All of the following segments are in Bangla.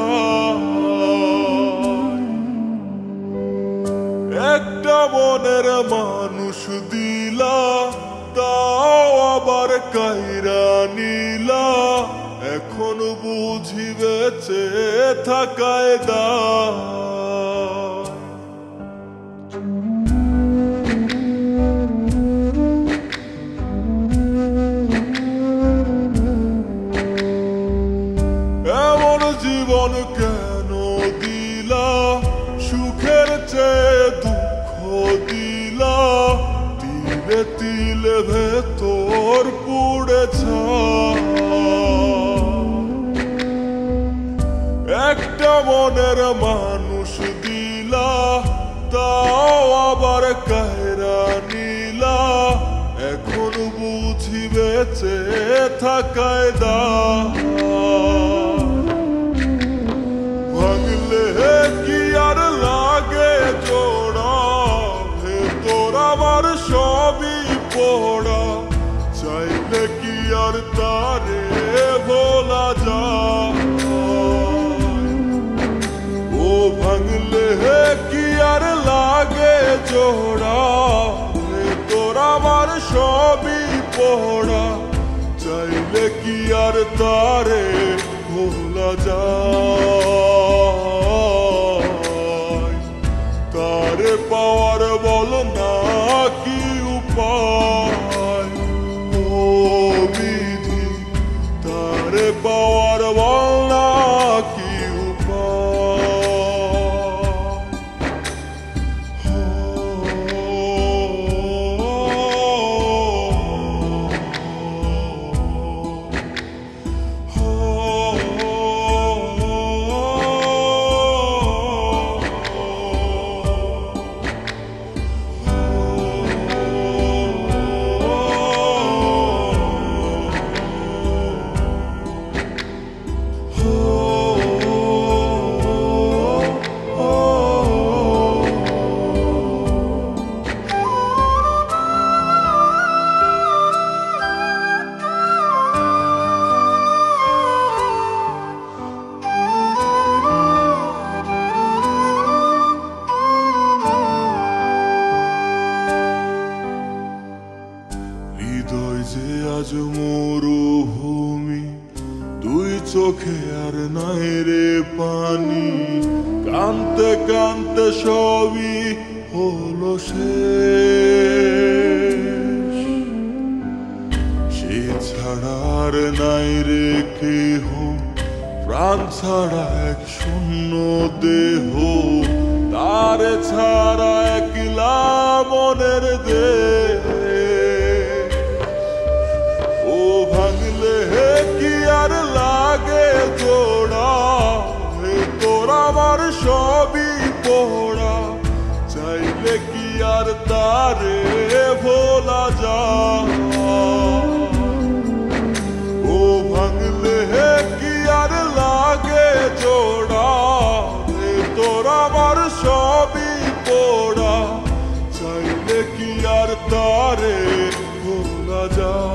যায়। একটা মনের মানুষ দিলা, তাও আবার কাইরা নিলা, এখন বুঝি বেঁচে থাকায় দায়। এমন জীবন কেন দিলা, সুখের চেয়ে দুঃখ দিলা, তিলে তিলে ভেতর পুড়েছা। একটা মনের মানুষ দিলা, তাও আবার কায়রা নিলা, এখন বুঝি বেঁচে থাকায় দায়। ভাঙলে কি আর লাগে জোড়া, ভেতর আমার সবই পোড়া, চাইলে কি আর তারে ভোলা যায়। ও ভাঙলে কি আর লাগে জোড়া, ভেতর আমার সবই পোড়া, চাইলে কি আর তারে ভোলা যায়। তারে পাওয়ার বল না কি উপায়, ও বিধি তারে পাওয়ার বল না কি উপায়। হৃদয় যে আজ মরুভূমি, দুই চোখে আর নাই রে পানি, কানতে কানতে সবই হলো শেষ। সে ছাড়া আর নাই রে কেহ, প্রাণ ছাড়া এক শূন্য দেহ, তারে ছাড়া একলা মনের দেহ। ও ভাঙলে কি আর লাগে জোড়া, ভেতর আমার সবই পোড়া, চাইলে কি আর তারে ভোলা যায়। ও ভাঙলে কি আর লাগে জোড়া, ভেতর আমার সবই পোড়া, চাইলে কি আর তারে ভোলা যায়।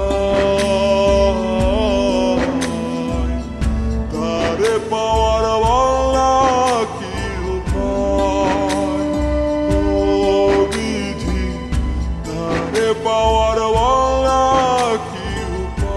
তারে পাওয়ার বলা কি উপায়, ও বিধি তারে পাওয়ার বলা কি উপায়।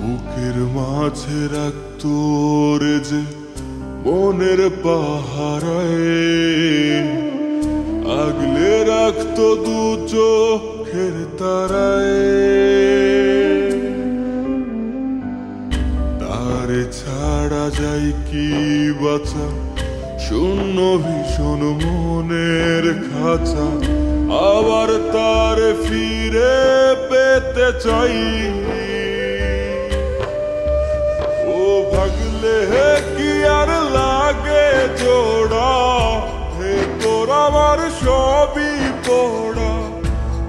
বুকের মাঝে রাখতো রে যে মনের পাহারায়, আগলে রাখতো দু চোখে চোখের তারায় তারে ছাড়া যায় কি বাঁচা শূন্য ভীষণ মনের খাঁচা আবার তারে ফিরে পেতে চাই ও ভাগলে কি আর লাগে জোড়া হে তোর আমার সবই পোড়া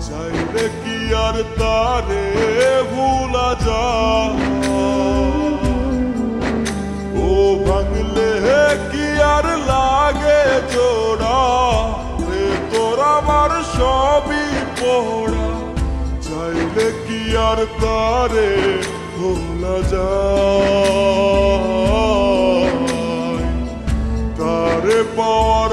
চাইলে কি আর তারে ভুলা যায় ও ভাগলে কি আর লাগে জোড়া হে তোর আমার সবই পোড়া চাইলে কি আর তারে ভোলা যায় তারে পাওয়ার